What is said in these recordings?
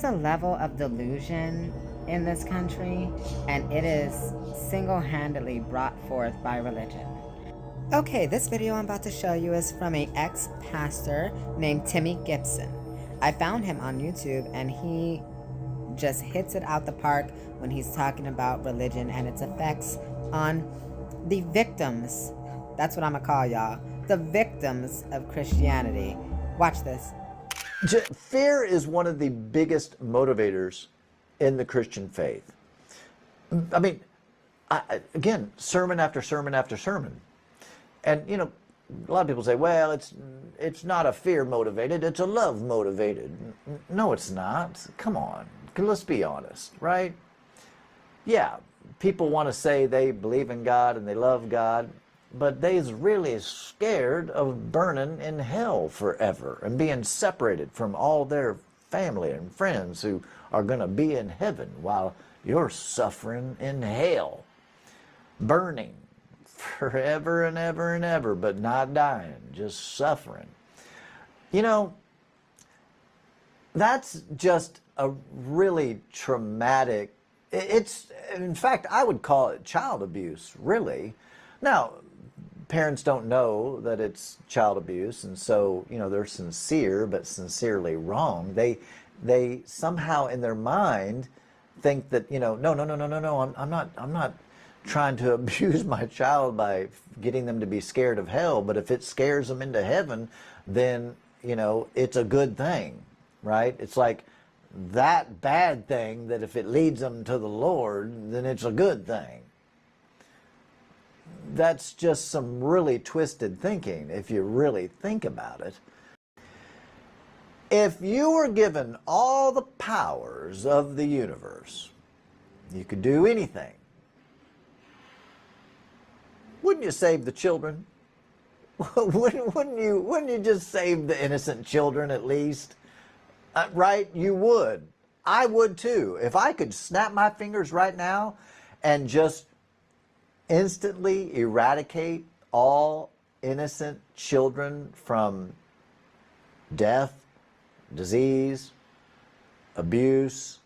a level of delusion in this country, and it is single-handedly brought forth by religion. Okay, this video I'm about to show you is from an ex-pastor named Timmy Gibson. I found him on YouTube, and he just hits it out the park when he's talking about religion and its effects on the victims. That's what I'm gonna call y'all, the victims of Christianity. Watch this. Fear is one of the biggest motivators in the Christian faith. I mean, again, sermon after sermon after sermon. And, you know, a lot of people say, well, it's not a fear motivated, it's a love motivated. No, it's not. Come on. Let's be honest, right? Yeah, people want to say they believe in God and they love God, but they's really scared of burning in hell forever and being separated from all their family and friends who are going to be in heaven while you're suffering in hell, burning forever and ever and ever, but not dying, just suffering. You know, that's just a really traumatic, in fact, I would call it child abuse, really. Now, parents don't know that it's child abuse, and so, you know, they're sincere, but sincerely wrong. They somehow in their mind think that, you know, no, I'm not trying to abuse my child by getting them to be scared of hell, but if it scares them into heaven, then, you know, it's a good thing, right? It's like that bad thing that if it leads them to the Lord, then it's a good thing. That's just some really twisted thinking if you really think about it. If you were given all the powers of the universe, you could do anything. Wouldn't you save the children? wouldn't you just save the innocent children at least? Right? You would. I would too. If I could snap my fingers right now and just instantly eradicate all innocent children from death, disease, abuse,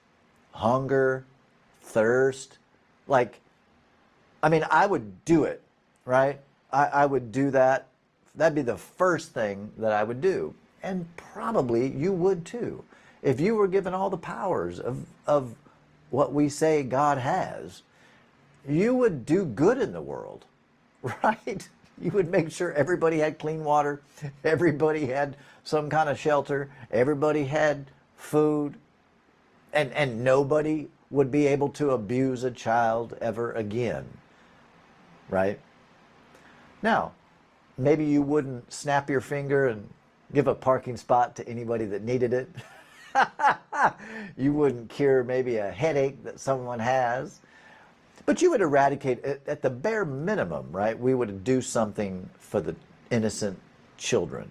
hunger, thirst, like, I mean, I would do it, right? I would do that. That'd be the first thing that I would do. And probably you would too. If you were given all the powers of what we say God has, you would do good in the world, right? You would make sure everybody had clean water, everybody had some kind of shelter, everybody had food, and nobody would be able to abuse a child ever again, right? Now, maybe you wouldn't snap your finger and give a parking spot to anybody that needed it. You wouldn't cure maybe a headache that someone has. But you would eradicate, at the bare minimum, right? We would do something for the innocent children.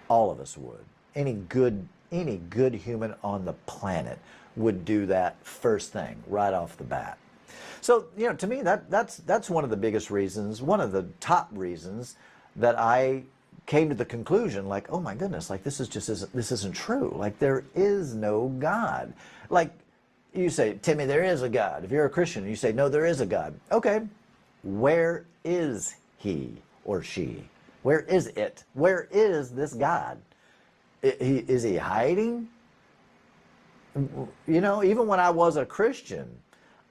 All of us would. Any good human on the planet would do that first thing, right off the bat. So, you know, to me, that's one of the biggest reasons, one of the top reasons that I came to the conclusion, like, oh my goodness, like this isn't true. Like, there is no God. Like, you say, Timmy, there is a God. If you're a Christian, you say, no, there is a God. Okay, where is he or she? Where is it? Where is this God? Is he hiding? You know, even when I was a Christian,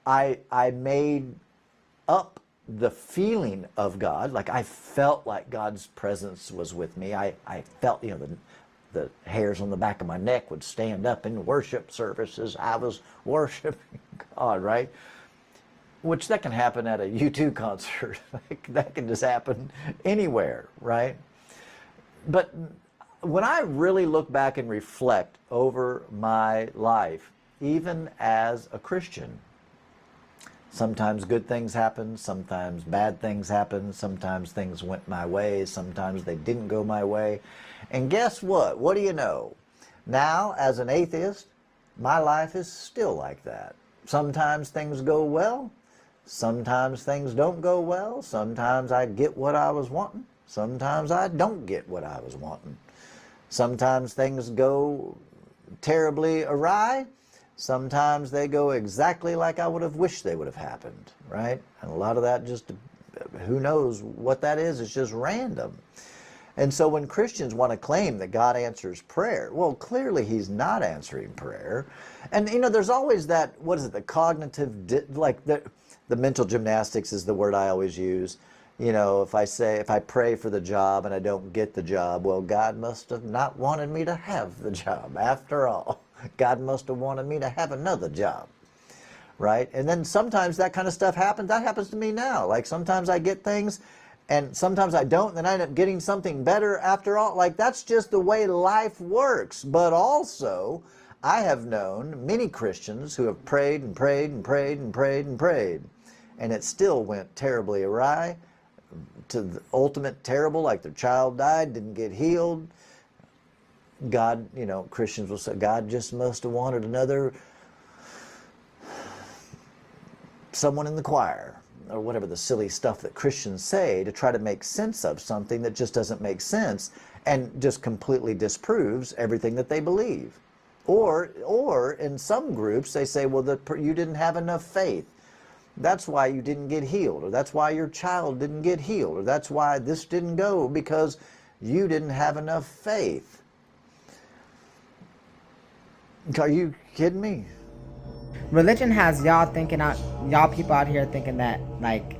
I made up the feeling of God. Like, I felt like God's presence was with me. I felt, you know, the hairs on the back of my neck would stand up in worship services. I was worshiping God, right? Which that can happen at a U2 concert. That can just happen anywhere, right? But when I really look back and reflect over my life, even as a Christian, sometimes good things happen, sometimes bad things happen, sometimes things went my way, sometimes they didn't go my way. And guess what? What do you know? Now, as an atheist, my life is still like that. Sometimes things go well, sometimes things don't go well, sometimes I get what I was wanting, sometimes I don't get what I was wanting. Sometimes things go terribly awry. Sometimes they go exactly like I would have wished they would have happened, right? And a lot of that just, who knows what that is? It's just random. And so when Christians want to claim that God answers prayer, well, clearly he's not answering prayer. And, you know, there's always that, what is it, the cognitive, like the mental gymnastics is the word I always use. You know, if I pray for the job and I don't get the job, well, God must have not wanted me to have the job after all. God must have wanted me to have another job, right? And then sometimes that kind of stuff happens. That happens to me now. Like sometimes I get things and sometimes I don't, and then I end up getting something better after all. Like that's just the way life works. But also, I have known many Christians who have prayed and prayed and prayed and prayed and prayed, and it still went terribly awry, to the ultimate terrible, like their child died, didn't get healed. God, you know, Christians will say, God just must have wanted another someone in the choir, or whatever the silly stuff that Christians say to try to make sense of something that just doesn't make sense and just completely disproves everything that they believe. Or in some groups they say, well, you didn't have enough faith. That's why you didn't get healed, or that's why your child didn't get healed, or that's why this didn't go, because you didn't have enough faith. Are you kidding me? Religion has y'all people out here thinking that, like,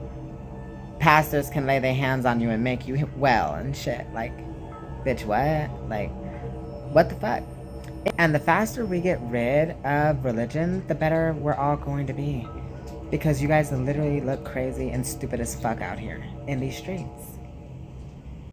pastors can lay their hands on you and make you well and shit. Like, bitch, what? Like, what the fuck? And the faster we get rid of religion, the better we're all going to be. Because you guys literally look crazy and stupid as fuck out here in these streets.